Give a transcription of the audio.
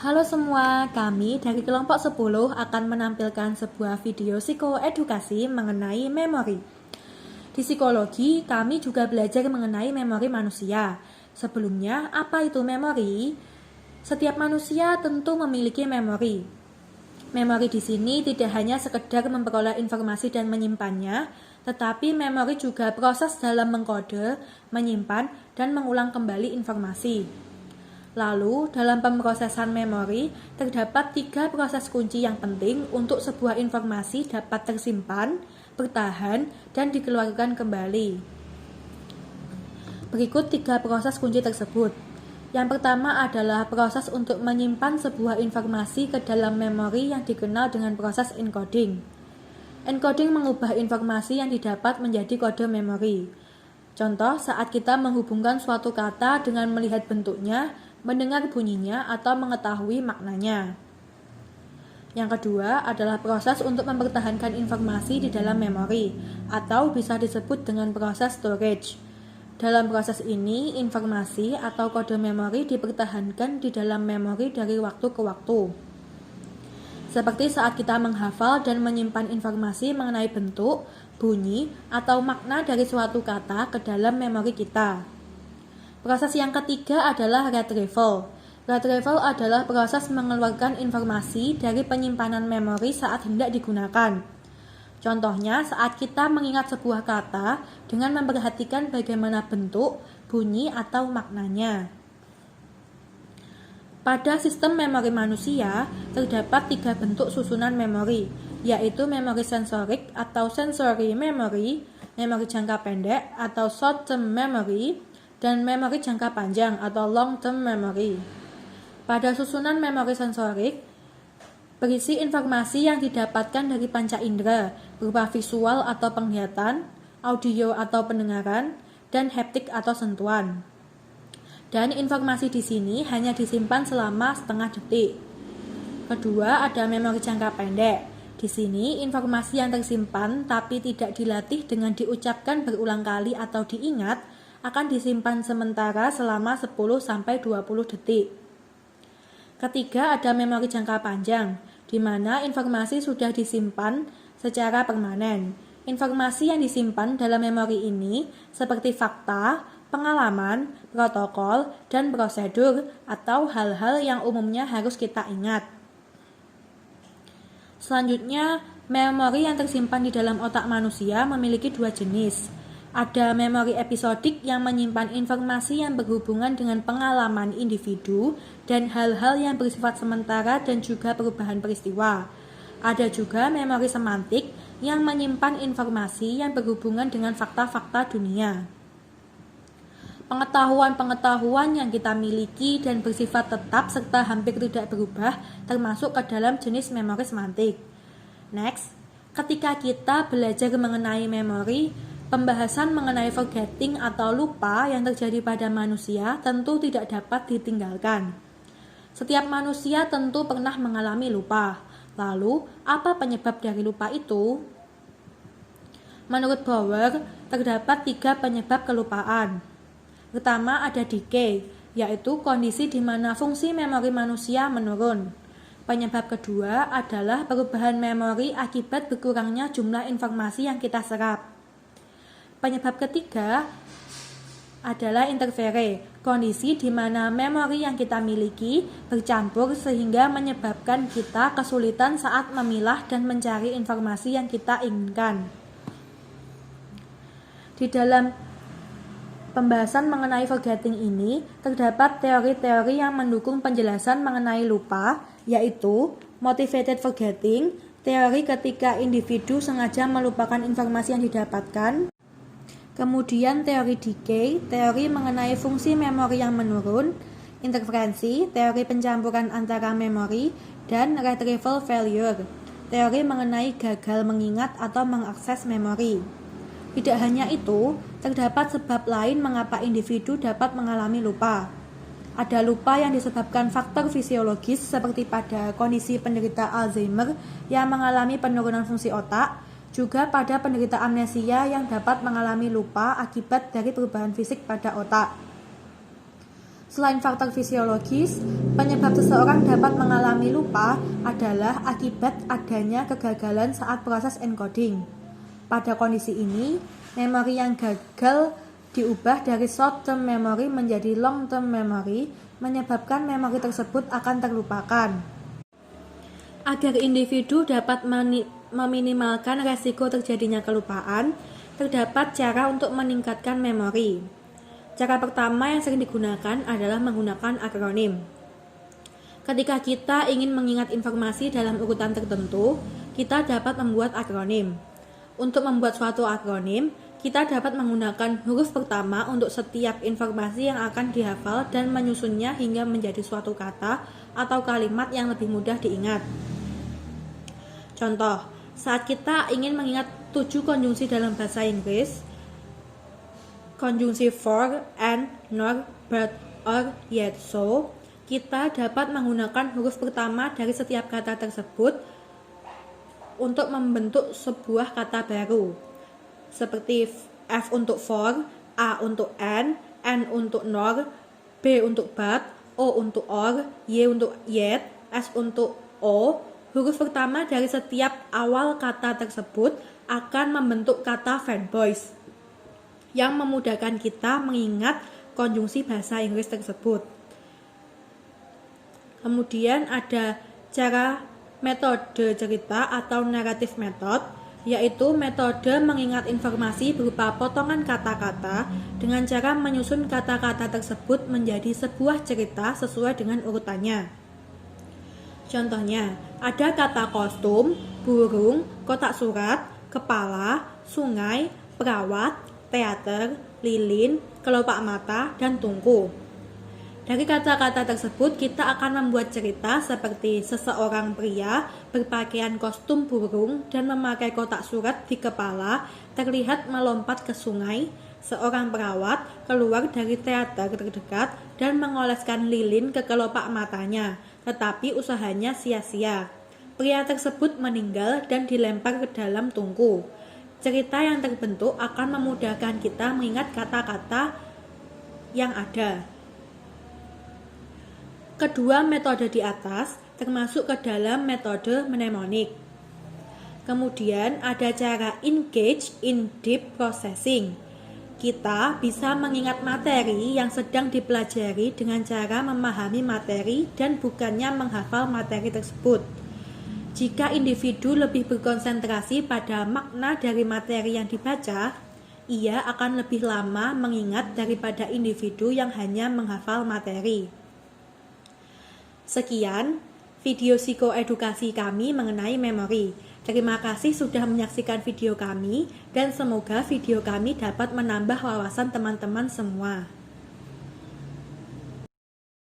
Halo semua, kami dari kelompok 10 akan menampilkan sebuah video psikoedukasi mengenai memori. Di psikologi, kami juga belajar mengenai memori manusia. Sebelumnya, apa itu memori? Setiap manusia tentu memiliki memori. Memori di sini tidak hanya sekedar memperoleh informasi dan menyimpannya, tetapi memori juga proses dalam mengkode, menyimpan, dan mengulang kembali informasi. Lalu, dalam pemrosesan memori, terdapat 3 proses kunci yang penting untuk sebuah informasi dapat tersimpan, bertahan, dan dikeluarkan kembali. Berikut 3 proses kunci tersebut. Yang pertama adalah proses untuk menyimpan sebuah informasi ke dalam memori yang dikenal dengan proses encoding. Encoding mengubah informasi yang didapat menjadi kode memori. Contoh, saat kita menghubungkan suatu kata dengan melihat bentuknya, mendengar bunyinya, atau mengetahui maknanya. Yang kedua adalah proses untuk mempertahankan informasi di dalam memori, atau bisa disebut dengan proses storage. Dalam proses ini, informasi atau kode memori dipertahankan di dalam memori dari waktu ke waktu. Seperti saat kita menghafal dan menyimpan informasi mengenai bentuk, bunyi, atau makna dari suatu kata ke dalam memori kita. Proses yang ketiga adalah retrieval. Retrieval adalah proses mengeluarkan informasi dari penyimpanan memori saat hendak digunakan. Contohnya, saat kita mengingat sebuah kata dengan memperhatikan bagaimana bentuk, bunyi, atau maknanya. Pada sistem memori manusia, terdapat 3 bentuk susunan memori, yaitu memori sensorik atau sensory memory, memori jangka pendek atau short-term memory, dan memori jangka panjang atau long-term memory. Pada susunan memori sensorik, berisi informasi yang didapatkan dari panca indera, berupa visual atau penglihatan, audio atau pendengaran, dan haptik atau sentuhan. Dan informasi di sini hanya disimpan selama setengah detik. Kedua, ada memori jangka pendek. Di sini, informasi yang tersimpan tapi tidak dilatih dengan diucapkan berulang kali atau diingat, akan disimpan sementara selama 10-20 detik. Ketiga, ada memori jangka panjang, di mana informasi sudah disimpan secara permanen. Informasi yang disimpan dalam memori ini seperti fakta, pengalaman, protokol, dan prosedur atau hal-hal yang umumnya harus kita ingat. Selanjutnya, memori yang tersimpan di dalam otak manusia memiliki 2 jenis. Ada memori episodik yang menyimpan informasi yang berhubungan dengan pengalaman individu dan hal-hal yang bersifat sementara dan juga perubahan peristiwa. Ada juga memori semantik yang menyimpan informasi yang berhubungan dengan fakta-fakta dunia. Pengetahuan-pengetahuan yang kita miliki dan bersifat tetap serta hampir tidak berubah termasuk ke dalam jenis memori semantik. Next, ketika kita belajar mengenai memori, pembahasan mengenai forgetting atau lupa yang terjadi pada manusia tentu tidak dapat ditinggalkan. Setiap manusia tentu pernah mengalami lupa. Lalu, apa penyebab dari lupa itu? Menurut Bauer, terdapat 3 penyebab kelupaan. Pertama ada decay, yaitu kondisi di mana fungsi memori manusia menurun. Penyebab kedua adalah perubahan memori akibat berkurangnya jumlah informasi yang kita serap. Penyebab ketiga adalah interfere, kondisi di mana memori yang kita miliki bercampur sehingga menyebabkan kita kesulitan saat memilah dan mencari informasi yang kita inginkan. Di dalam pembahasan mengenai forgetting ini, terdapat teori-teori yang mendukung penjelasan mengenai lupa, yaitu motivated forgetting, teori ketika individu sengaja melupakan informasi yang didapatkan. Kemudian teori decay, teori mengenai fungsi memori yang menurun, interferensi, teori pencampuran antara memori, dan retrieval failure, teori mengenai gagal mengingat atau mengakses memori. Tidak hanya itu, terdapat sebab lain mengapa individu dapat mengalami lupa. Ada lupa yang disebabkan faktor fisiologis seperti pada kondisi penderita Alzheimer yang mengalami penurunan fungsi otak, juga pada penderita amnesia yang dapat mengalami lupa akibat dari perubahan fisik pada otak. Selain faktor fisiologis, penyebab seseorang dapat mengalami lupa adalah akibat adanya kegagalan saat proses encoding. Pada kondisi ini, memori yang gagal diubah dari short-term memory menjadi long-term memory, menyebabkan memori tersebut akan terlupakan. Agar individu dapat meminimalkan resiko terjadinya kelupaan, terdapat cara untuk meningkatkan memori. Cara pertama yang sering digunakan adalah menggunakan akronim. Ketika kita ingin mengingat informasi dalam urutan tertentu, kita dapat membuat akronim. Untuk membuat suatu akronim, kita dapat menggunakan huruf pertama untuk setiap informasi yang akan dihafal dan menyusunnya hingga menjadi suatu kata atau kalimat yang lebih mudah diingat. Contoh, saat kita ingin mengingat 7 konjungsi dalam bahasa Inggris, konjungsi for, and, nor, but, or, yet, so, kita dapat menggunakan huruf pertama dari setiap kata tersebut untuk membentuk sebuah kata baru, seperti F untuk for, A untuk and untuk nor, B untuk but, O untuk or, Y untuk yet, S untuk o. Huruf pertama dari setiap awal kata tersebut akan membentuk kata fanboys, yang memudahkan kita mengingat konjungsi bahasa Inggris tersebut. Kemudian ada cara metode cerita atau narrative method, yaitu metode mengingat informasi berupa potongan kata-kata dengan cara menyusun kata-kata tersebut menjadi sebuah cerita sesuai dengan urutannya. Contohnya, ada kata kostum, burung, kotak surat, kepala, sungai, perawat, teater, lilin, kelopak mata, dan tungku. Dari kata-kata tersebut kita akan membuat cerita seperti seseorang pria berpakaian kostum burung dan memakai kotak surat di kepala terlihat melompat ke sungai, seorang perawat keluar dari teater terdekat dan mengoleskan lilin ke kelopak matanya, tetapi usahanya sia-sia. Pria tersebut meninggal dan dilempar ke dalam tungku. Cerita yang terbentuk akan memudahkan kita mengingat kata-kata yang ada. Kedua metode di atas termasuk ke dalam metode mnemonik. Kemudian ada cara engage in deep processing. Kita bisa mengingat materi yang sedang dipelajari dengan cara memahami materi dan bukannya menghafal materi tersebut. Jika individu lebih berkonsentrasi pada makna dari materi yang dibaca, ia akan lebih lama mengingat daripada individu yang hanya menghafal materi. Sekian video psikoedukasi kami mengenai memori. Terima kasih sudah menyaksikan video kami dan semoga video kami dapat menambah wawasan teman-teman semua.